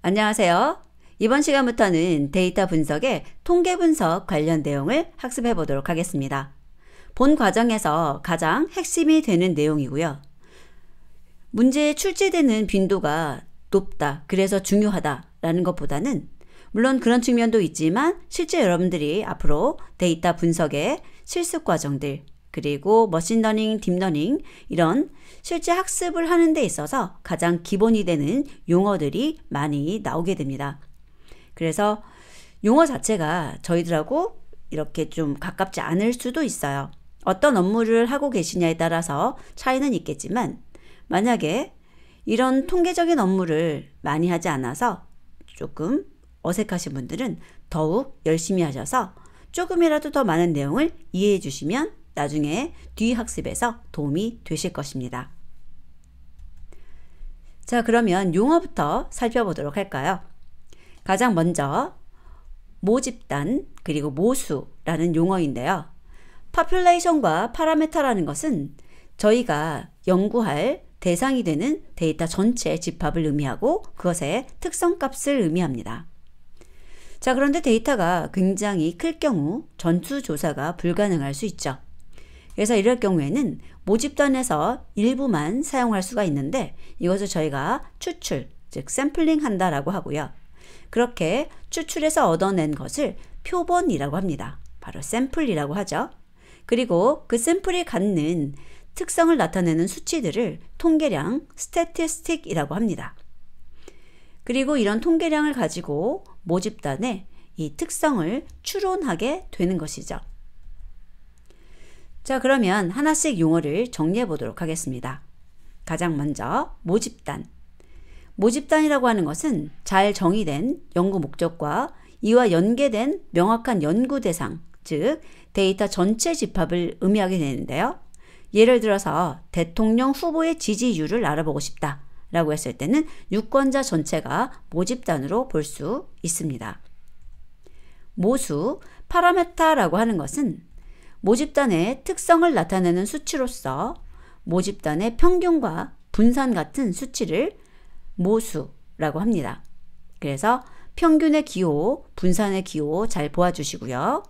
안녕하세요. 이번 시간부터는 데이터 분석의 통계 분석 관련 내용을 학습해 보도록 하겠습니다. 본 과정에서 가장 핵심이 되는 내용이고요. 문제에 출제되는 빈도가 높다, 그래서 중요하다라는 것보다는 물론 그런 측면도 있지만 실제 여러분들이 앞으로 데이터 분석의 실습 과정들 그리고 머신러닝, 딥러닝 이런 실제 학습을 하는 데 있어서 가장 기본이 되는 용어들이 많이 나오게 됩니다. 그래서 용어 자체가 저희들하고 이렇게 좀 가깝지 않을 수도 있어요. 어떤 업무를 하고 계시냐에 따라서 차이는 있겠지만 만약에 이런 통계적인 업무를 많이 하지 않아서 조금 어색하신 분들은 더욱 열심히 하셔서 조금이라도 더 많은 내용을 이해해 주시면 나중에 뒤 학습에서 도움이 되실 것입니다. 자, 그러면 용어부터 살펴보도록 할까요? 가장 먼저 모집단 그리고 모수라는 용어인데요. population과 parameter라는 것은 저희가 연구할 대상이 되는 데이터 전체 집합을 의미하고 그것의 특성값을 의미합니다. 자, 그런데 데이터가 굉장히 클 경우 전투조사가 불가능할 수 있죠. 그래서 이럴 경우에는 모집단에서 일부만 사용할 수가 있는데 이것을 저희가 추출, 즉 샘플링 한다라고 하고요. 그렇게 추출해서 얻어낸 것을 표본이라고 합니다. 바로 샘플이라고 하죠. 그리고 그 샘플이 갖는 특성을 나타내는 수치들을 통계량, 스태티스틱이라고 합니다. 그리고 이런 통계량을 가지고 모집단의 이 특성을 추론하게 되는 것이죠. 자, 그러면 하나씩 용어를 정리해 보도록 하겠습니다. 가장 먼저 모집단. 모집단이라고 하는 것은 잘 정의된 연구 목적과 이와 연계된 명확한 연구 대상, 즉 데이터 전체 집합을 의미하게 되는데요. 예를 들어서 대통령 후보의 지지율을 알아보고 싶다 라고 했을 때는 유권자 전체가 모집단으로 볼 수 있습니다. 모수, 파라메타라고 하는 것은 모집단의 특성을 나타내는 수치로서 모집단의 평균과 분산 같은 수치를 모수라고 합니다. 그래서 평균의 기호, 분산의 기호 잘 보아주시고요.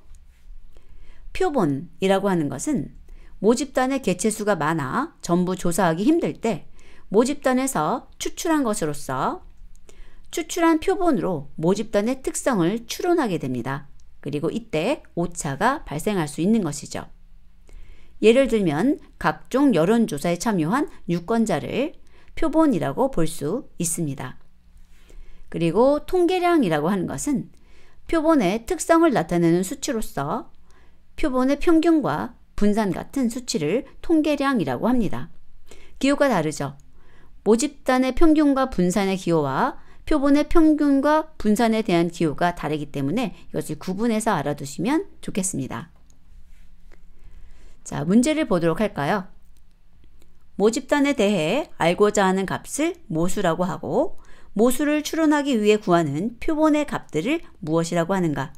표본이라고 하는 것은 모집단의 개체수가 많아 전부 조사하기 힘들 때 모집단에서 추출한 것으로서 추출한 표본으로 모집단의 특성을 추론하게 됩니다. 그리고 이때 오차가 발생할 수 있는 것이죠. 예를 들면 각종 여론조사에 참여한 유권자를 표본이라고 볼 수 있습니다. 그리고 통계량이라고 하는 것은 표본의 특성을 나타내는 수치로서 표본의 평균과 분산 같은 수치를 통계량이라고 합니다. 기호가 다르죠. 모집단의 평균과 분산의 기호와 표본의 평균과 분산에 대한 기호가 다르기 때문에 이것을 구분해서 알아두시면 좋겠습니다. 자, 문제를 보도록 할까요? 모집단에 대해 알고자 하는 값을 모수라고 하고 모수를 추론하기 위해 구하는 표본의 값들을 무엇이라고 하는가?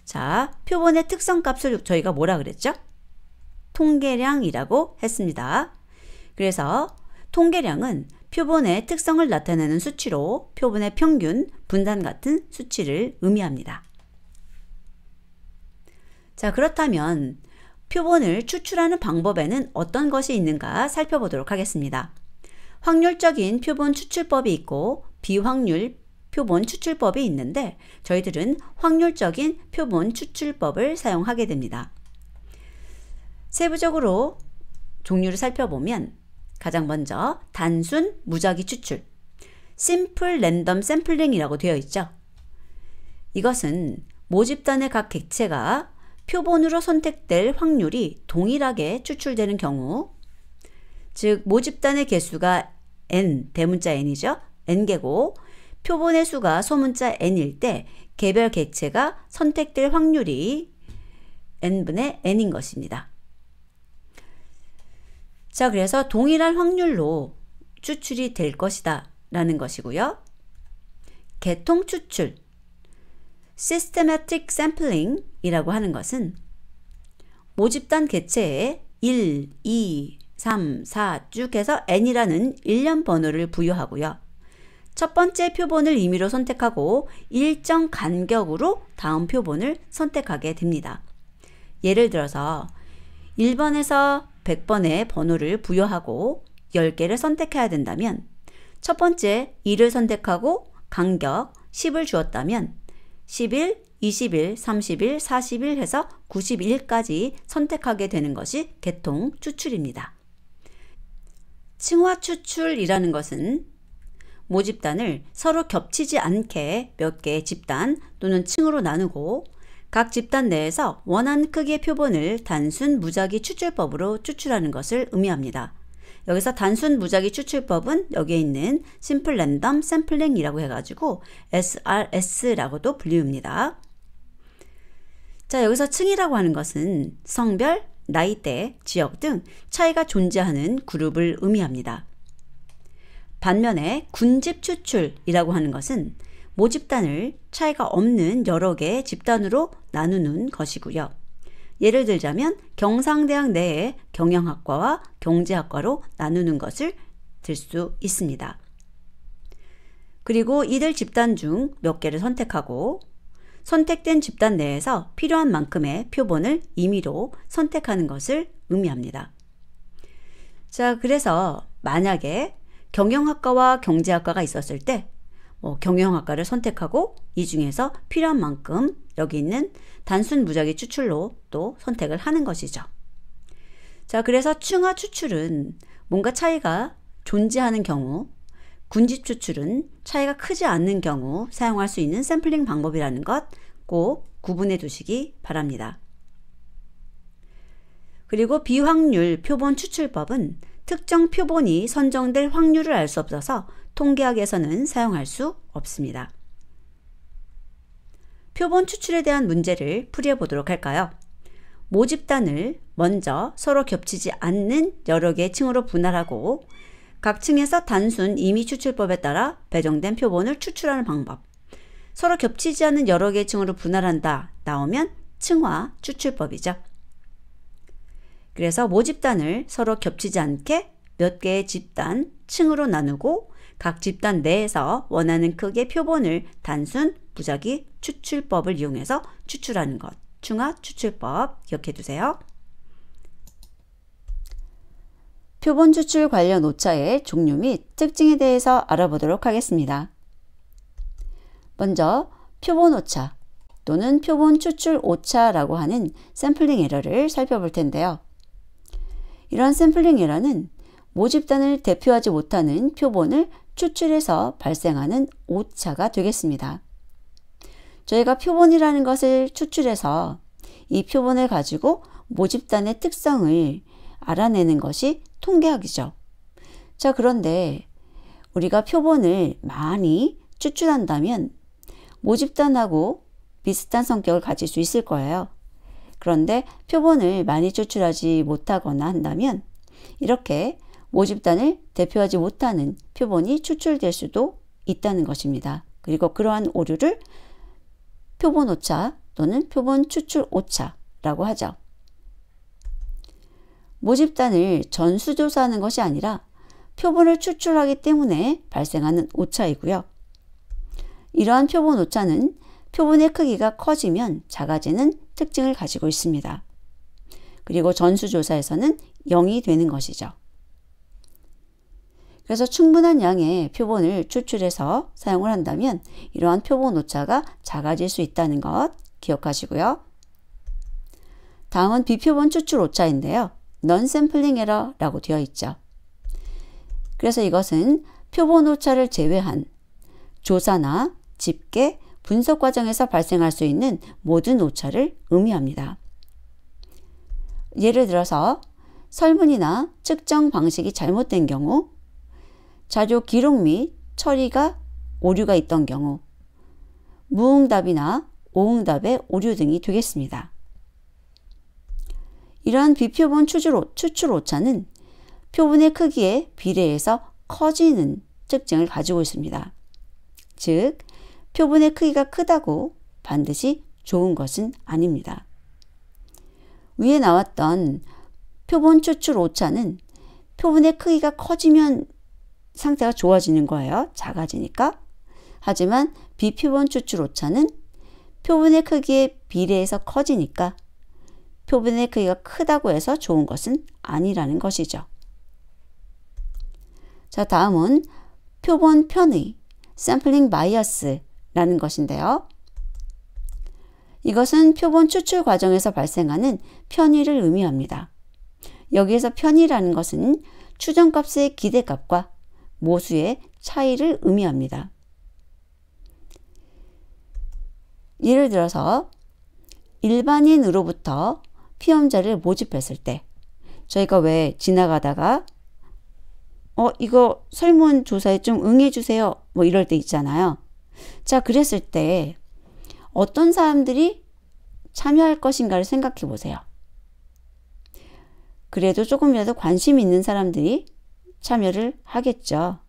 자, 표본의 특성 값을 저희가 뭐라 그랬죠? 통계량이라고 했습니다. 그래서 통계량은 표본의 특성을 나타내는 수치로 표본의 평균, 분산 같은 수치를 의미합니다. 자, 그렇다면 표본을 추출하는 방법에는 어떤 것이 있는가 살펴보도록 하겠습니다. 확률적인 표본 추출법이 있고 비확률 표본 추출법이 있는데 저희들은 확률적인 표본 추출법을 사용하게 됩니다. 세부적으로 종류를 살펴보면 가장 먼저 단순 무작위 추출, 심플 랜덤 샘플링이라고 되어 있죠. 이것은 모집단의 각 객체가 표본으로 선택될 확률이 동일하게 추출되는 경우, 즉 모집단의 개수가 n, 대문자 n이죠. n개고 표본의 수가 소문자 n일 때 개별 객체가 선택될 확률이 n분의 n인 것입니다. 자, 그래서 동일한 확률로 추출이 될 것이다 라는 것이고요. 계통 추출, systematic sampling 이라고 하는 것은 모집단 개체에 1, 2, 3, 4 쭉 해서 n이라는 일련 번호를 부여하고요. 첫 번째 표본을 임의로 선택하고 일정 간격으로 다음 표본을 선택하게 됩니다. 예를 들어서 1번에서 100번의 번호를 부여하고 10개를 선택해야 된다면 첫 번째 2를 선택하고 간격 10을 주었다면 11, 20일, 30일, 40일 해서 91까지 선택하게 되는 것이 계통 추출입니다. 층화 추출이라는 것은 모집단을 서로 겹치지 않게 몇 개의 집단 또는 층으로 나누고 각 집단 내에서 원하는 크기의 표본을 단순 무작위 추출법으로 추출하는 것을 의미합니다. 여기서 단순 무작위 추출법은 여기에 있는 심플 랜덤 샘플링이라고 해가지고 SRS라고도 불리웁니다. 자, 여기서 층이라고 하는 것은 성별, 나이대, 지역 등 차이가 존재하는 그룹을 의미합니다. 반면에 군집 추출이라고 하는 것은 모집단을 차이가 없는 여러 개의 집단으로 나누는 것이고요. 예를 들자면 경상대학 내에 경영학과와 경제학과로 나누는 것을 들 수 있습니다. 그리고 이들 집단 중 몇 개를 선택하고 선택된 집단 내에서 필요한 만큼의 표본을 임의로 선택하는 것을 의미합니다. 자, 그래서 만약에 경영학과와 경제학과가 있었을 때 경영학과를 선택하고 이 중에서 필요한 만큼 여기 있는 단순 무작위 추출로 또 선택을 하는 것이죠. 자, 그래서 층화 추출은 뭔가 차이가 존재하는 경우, 군집 추출은 차이가 크지 않는 경우 사용할 수 있는 샘플링 방법이라는 것 꼭 구분해 두시기 바랍니다. 그리고 비확률 표본 추출법은 특정 표본이 선정될 확률을 알 수 없어서 통계학에서는 사용할 수 없습니다. 표본 추출에 대한 문제를 풀이해 보도록 할까요? 모집단을 먼저 서로 겹치지 않는 여러 개의 층으로 분할하고 각 층에서 단순 임의 추출법에 따라 배정된 표본을 추출하는 방법. 서로 겹치지 않는 여러 개의 층으로 분할한다 나오면 층화 추출법이죠. 그래서 모집단을 서로 겹치지 않게 몇 개의 집단, 층으로 나누고 각 집단 내에서 원하는 크기의 표본을 단순 무작위 추출법을 이용해서 추출하는 것. 층화 추출법 기억해 두세요. 표본 추출 관련 오차의 종류 및 특징에 대해서 알아보도록 하겠습니다. 먼저 표본 오차 또는 표본 추출 오차라고 하는 샘플링 에러를 살펴볼 텐데요. 이러한 샘플링 에러는 모집단을 대표하지 못하는 표본을 추출해서 발생하는 오차가 되겠습니다. 저희가 표본이라는 것을 추출해서 이 표본을 가지고 모집단의 특성을 알아내는 것이 통계학이죠. 자, 그런데 우리가 표본을 많이 추출한다면 모집단하고 비슷한 성격을 가질 수 있을 거예요. 그런데 표본을 많이 추출하지 못하거나 한다면 이렇게 모집단을 대표하지 못하는 표본이 추출될 수도 있다는 것입니다. 그리고 그러한 오류를 표본 오차 또는 표본 추출 오차라고 하죠. 모집단을 전수조사하는 것이 아니라 표본을 추출하기 때문에 발생하는 오차이고요. 이러한 표본 오차는 표본의 크기가 커지면 작아지는 특징을 가지고 있습니다. 그리고 전수조사에서는 0이 되는 것이죠. 그래서 충분한 양의 표본을 추출해서 사용을 한다면 이러한 표본 오차가 작아질 수 있다는 것 기억하시고요. 다음은 비표본 추출 오차인데요. non-sampling error라고 되어 있죠. 그래서 이것은 표본 오차를 제외한 조사나 집계, 분석 과정에서 발생할 수 있는 모든 오차를 의미합니다. 예를 들어서 설문이나 측정 방식이 잘못된 경우, 자료 기록 및 처리가 오류가 있던 경우, 무응답이나 오응답의 오류 등이 되겠습니다. 이러한 비표본 추출 오차는 표본의 크기에 비례해서 커지는 특징을 가지고 있습니다. 즉, 표본의 크기가 크다고 반드시 좋은 것은 아닙니다. 위에 나왔던 표본 추출 오차는 표본의 크기가 커지면 상태가 좋아지는 거예요. 작아지니까. 하지만 비표본 추출 오차는 표본의 크기에 비례해서 커지니까 표본의 크기가 크다고 해서 좋은 것은 아니라는 것이죠. 자, 다음은 표본 편의, 샘플링 바이어스라는 것인데요. 이것은 표본 추출 과정에서 발생하는 편의를 의미합니다. 여기에서 편의라는 것은 추정값의 기대값과 모수의 차이를 의미합니다. 예를 들어서 일반인으로부터 피험자를 모집했을 때 저희가 왜 지나가다가 이거 설문조사에 좀 응해주세요 뭐 이럴 때 있잖아요. 자, 그랬을 때 어떤 사람들이 참여할 것인가를 생각해 보세요. 그래도 조금이라도 관심 있는 사람들이 참여를 하겠죠.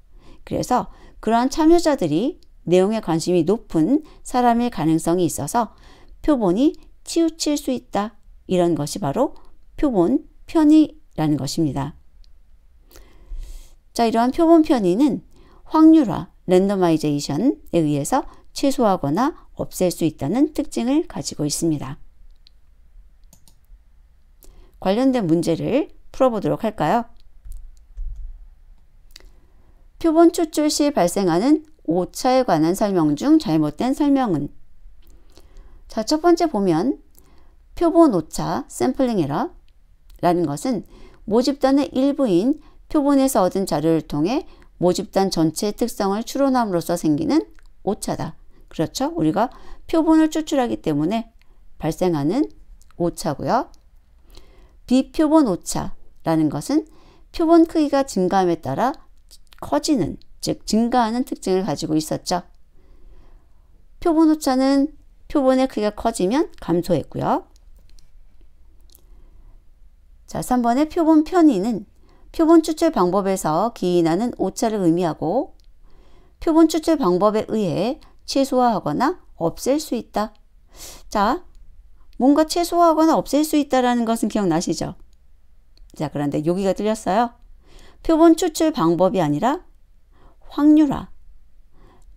그래서 그러한 참여자들이 내용에 관심이 높은 사람일 가능성이 있어서 표본이 치우칠 수 있다. 이런 것이 바로 표본 편의라는 것입니다. 자, 이러한 표본 편의는 확률화, 랜더마이제이션에 의해서 최소화하거나 없앨 수 있다는 특징을 가지고 있습니다. 관련된 문제를 풀어보도록 할까요? 표본 추출 시 발생하는 오차에 관한 설명 중 잘못된 설명은? 자, 첫 번째 보면 표본 오차, 샘플링 에러 라는 것은 모집단의 일부인 표본에서 얻은 자료를 통해 모집단 전체의 특성을 추론함으로써 생기는 오차다. 그렇죠? 우리가 표본을 추출하기 때문에 발생하는 오차고요. 비표본 오차라는 것은 표본 크기가 증가함에 따라 커지는, 즉 증가하는 특징을 가지고 있었죠. 표본 오차는 표본의 크기가 커지면 감소했고요. 자, 3번의 표본 편의는 표본 추출 방법에서 기인하는 오차를 의미하고 표본 추출 방법에 의해 최소화하거나 없앨 수 있다. 자, 뭔가 최소화하거나 없앨 수 있다는 것은 기억나시죠? 자, 그런데 여기가 틀렸어요. 표본 추출 방법이 아니라 확률화,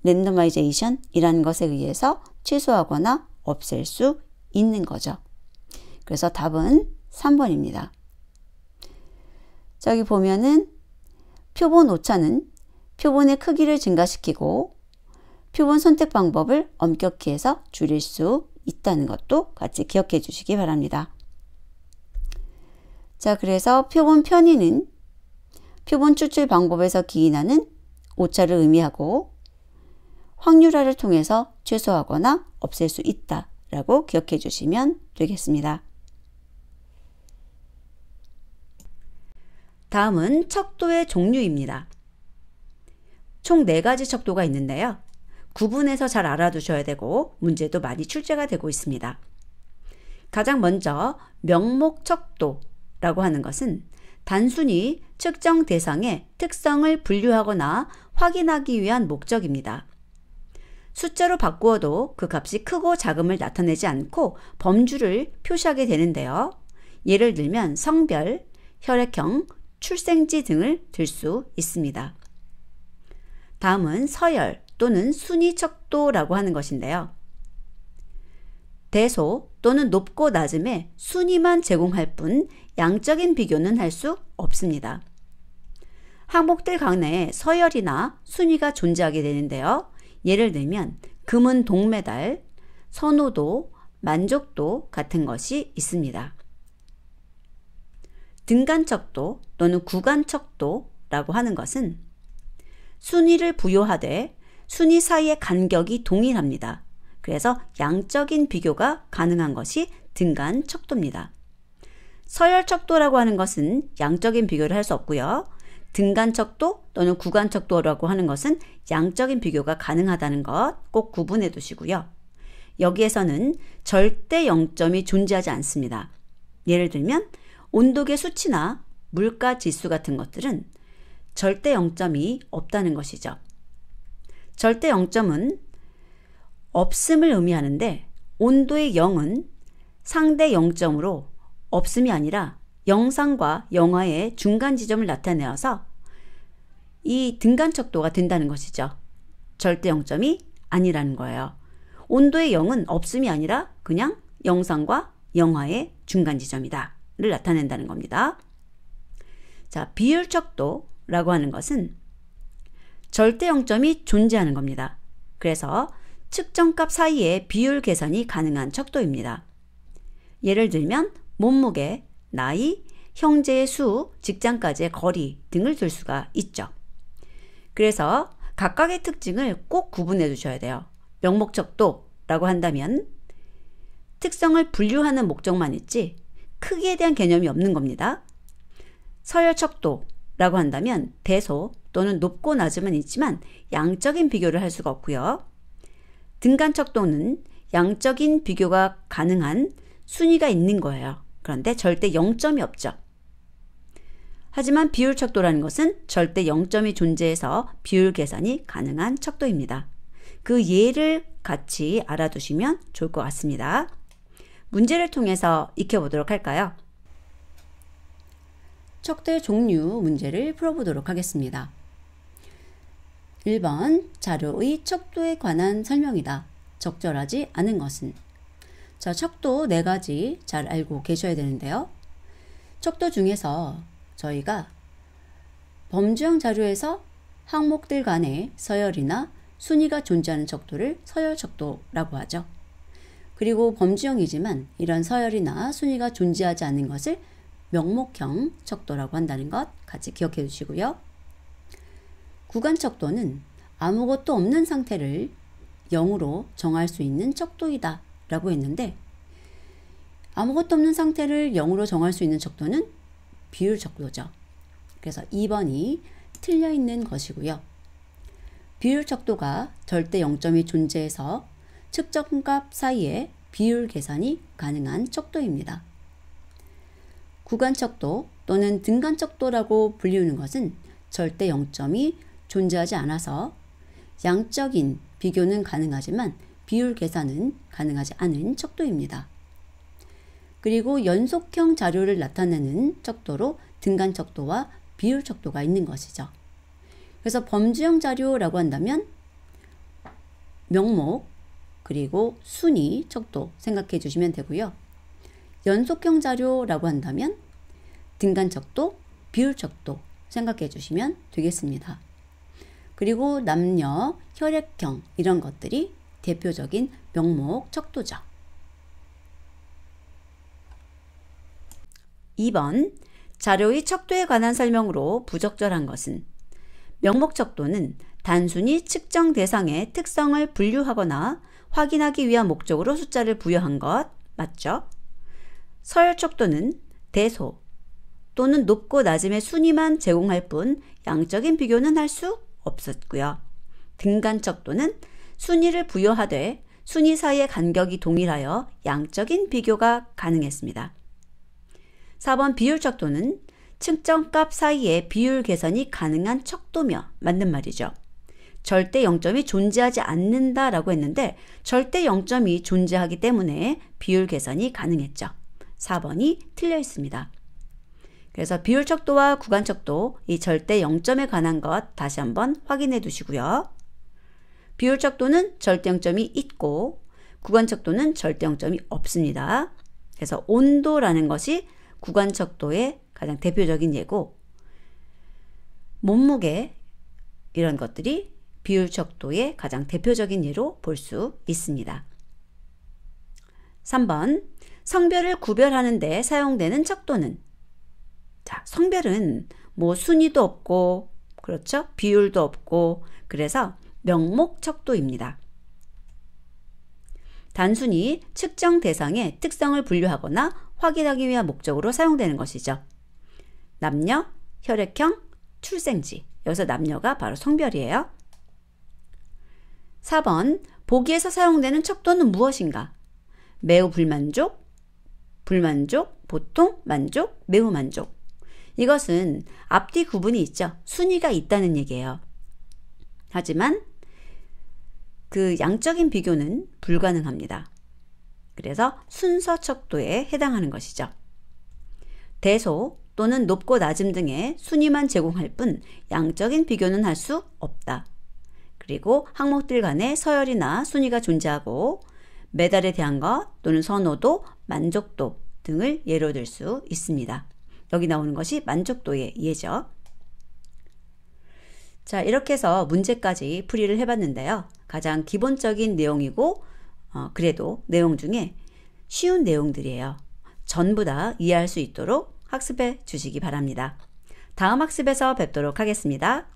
랜더마이제이션이라는 것에 의해서 최소화하거나 없앨 수 있는 거죠. 그래서 답은 3번입니다. 자, 여기 보면은 표본 오차는 표본의 크기를 증가시키고 표본 선택 방법을 엄격히 해서 줄일 수 있다는 것도 같이 기억해 주시기 바랍니다. 자, 그래서 표본 편의는 표본 추출 방법에서 기인하는 오차를 의미하고 확률화를 통해서 최소화하거나 없앨 수 있다라고 기억해 주시면 되겠습니다. 다음은 척도의 종류입니다. 총 4가지 척도가 있는데요. 구분해서 잘 알아두셔야 되고 문제도 많이 출제가 되고 있습니다. 가장 먼저 명목 척도라고 하는 것은 단순히 측정 대상의 특성을 분류하거나 확인하기 위한 목적입니다. 숫자로 바꾸어도 그 값이 크고 작음을 나타내지 않고 범주를 표시하게 되는데요. 예를 들면 성별, 혈액형, 출생지 등을 들 수 있습니다. 다음은 서열 또는 순위 척도라고 하는 것인데요. 대소 또는 높고 낮음의 순위만 제공할 뿐 양적인 비교는 할 수 없습니다. 항목들 간에 서열이나 순위가 존재하게 되는데요. 예를 들면 금은 동메달, 선호도, 만족도 같은 것이 있습니다. 등간척도 또는 구간척도라고 하는 것은 순위를 부여하되 순위 사이의 간격이 동일합니다. 그래서 양적인 비교가 가능한 것이 등간척도입니다. 서열척도라고 하는 것은 양적인 비교를 할 수 없고요. 등간척도 또는 구간척도라고 하는 것은 양적인 비교가 가능하다는 것 꼭 구분해 두시고요. 여기에서는 절대 0점이 존재하지 않습니다. 예를 들면 온도계 수치나 물가 지수 같은 것들은 절대 0점이 없다는 것이죠. 절대 0점은 없음을 의미하는데 온도의 0은 상대 0점으로 없음이 아니라 영상과 영하의 중간 지점을 나타내어서 이 등간척도가 된다는 것이죠. 절대 0점이 아니라는 거예요. 온도의 0은 없음이 아니라 그냥 영상과 영하의 중간 지점이다 를 나타낸다는 겁니다. 자, 비율 척도라고 하는 것은 절대 0점이 존재하는 겁니다. 그래서 측정값 사이에 비율 계산이 가능한 척도입니다. 예를 들면 몸무게, 나이, 형제의 수, 직장까지의 거리 등을 들 수가 있죠. 그래서 각각의 특징을 꼭 구분해 두셔야 돼요. 명목척도라고 한다면 특성을 분류하는 목적만 있지 크기에 대한 개념이 없는 겁니다. 서열척도라고 한다면 대소 또는 높고 낮음은 있지만 양적인 비교를 할 수가 없고요. 등간척도는 양적인 비교가 가능한 순위가 있는 거예요. 그런데 절대 0점이 없죠. 하지만 비율 척도라는 것은 절대 0점이 존재해서 비율 계산이 가능한 척도입니다. 그 예를 같이 알아두시면 좋을 것 같습니다. 문제를 통해서 익혀보도록 할까요? 척도의 종류 문제를 풀어보도록 하겠습니다. 1번 자료의 척도에 관한 설명이다. 적절하지 않은 것은? 자, 척도 4가지 잘 알고 계셔야 되는데요. 척도 중에서 저희가 범주형 자료에서 항목들 간의 서열이나 순위가 존재하는 척도를 서열 척도라고 하죠. 그리고 범주형이지만 이런 서열이나 순위가 존재하지 않는 것을 명목형 척도라고 한다는 것 같이 기억해 주시고요. 구간 척도는 아무것도 없는 상태를 0으로 정할 수 있는 척도이다 라고 했는데 아무것도 없는 상태를 0으로 정할 수 있는 척도는 비율 척도죠. 그래서 2번이 틀려 있는 것이고요. 비율 척도가 절대 0점이 존재해서 측정값 사이에 비율 계산이 가능한 척도입니다. 구간 척도 또는 등간 척도라고 불리우는 것은 절대 0점이 존재하지 않아서 양적인 비교는 가능하지만 비율 계산은 가능하지 않은 척도입니다. 그리고 연속형 자료를 나타내는 척도로 등간 척도와 비율 척도가 있는 것이죠. 그래서 범주형 자료라고 한다면 명목 그리고 순위 척도 생각해 주시면 되고요. 연속형 자료라고 한다면 등간 척도, 비율 척도 생각해 주시면 되겠습니다. 그리고 남녀, 혈액형 이런 것들이 대표적인 명목 척도죠. 2번 자료의 척도에 관한 설명으로 부적절한 것은? 명목 척도는 단순히 측정 대상의 특성을 분류하거나 확인하기 위한 목적으로 숫자를 부여한 것 맞죠? 서열 척도는 대소 또는 높고 낮음의 순위만 제공할 뿐 양적인 비교는 할 수 없었고요. 등간 척도는 순위를 부여하되 순위 사이의 간격이 동일하여 양적인 비교가 가능했습니다. 4번 비율 척도는 측정값 사이에 비율 계산이 가능한 척도며 맞는 말이죠. 절대 0점이 존재하지 않는다라고 했는데 절대 0점이 존재하기 때문에 비율 계산이 가능했죠. 4번이 틀려 있습니다. 그래서 비율 척도와 구간 척도, 이 절대 0점에 관한 것 다시 한번 확인해 두시고요. 비율 척도는 절대 0점이 있고 구간 척도는 절대 0점이 없습니다. 그래서 온도라는 것이 구간 척도의 가장 대표적인 예고 몸무게 이런 것들이 비율 척도의 가장 대표적인 예로 볼 수 있습니다. 3번 성별을 구별하는 데 사용되는 척도는? 자, 성별은 뭐 순위도 없고 그렇죠? 비율도 없고 그래서 명목 척도입니다. 단순히 측정 대상의 특성을 분류하거나 확인하기 위한 목적으로 사용되는 것이죠. 남녀, 혈액형, 출생지. 여기서 남녀가 바로 성별이에요. 4번 보기에서 사용되는 척도는 무엇인가? 매우 불만족, 불만족, 보통, 만족, 매우 만족. 이것은 앞뒤 구분이 있죠. 순위가 있다는 얘기예요. 하지만 그 양적인 비교는 불가능합니다. 그래서 순서 척도에 해당하는 것이죠. 대소 또는 높고 낮음 등의 순위만 제공할 뿐 양적인 비교는 할 수 없다. 그리고 항목들 간의 서열이나 순위가 존재하고 메달에 대한 것 또는 선호도, 만족도 등을 예로 들 수 있습니다. 여기 나오는 것이 만족도의 예죠. 자, 이렇게 해서 문제까지 풀이를 해봤는데요. 가장 기본적인 내용이고 그래도 내용 중에 쉬운 내용들이에요. 전부 다 이해할 수 있도록 학습해 주시기 바랍니다. 다음 학습에서 뵙도록 하겠습니다.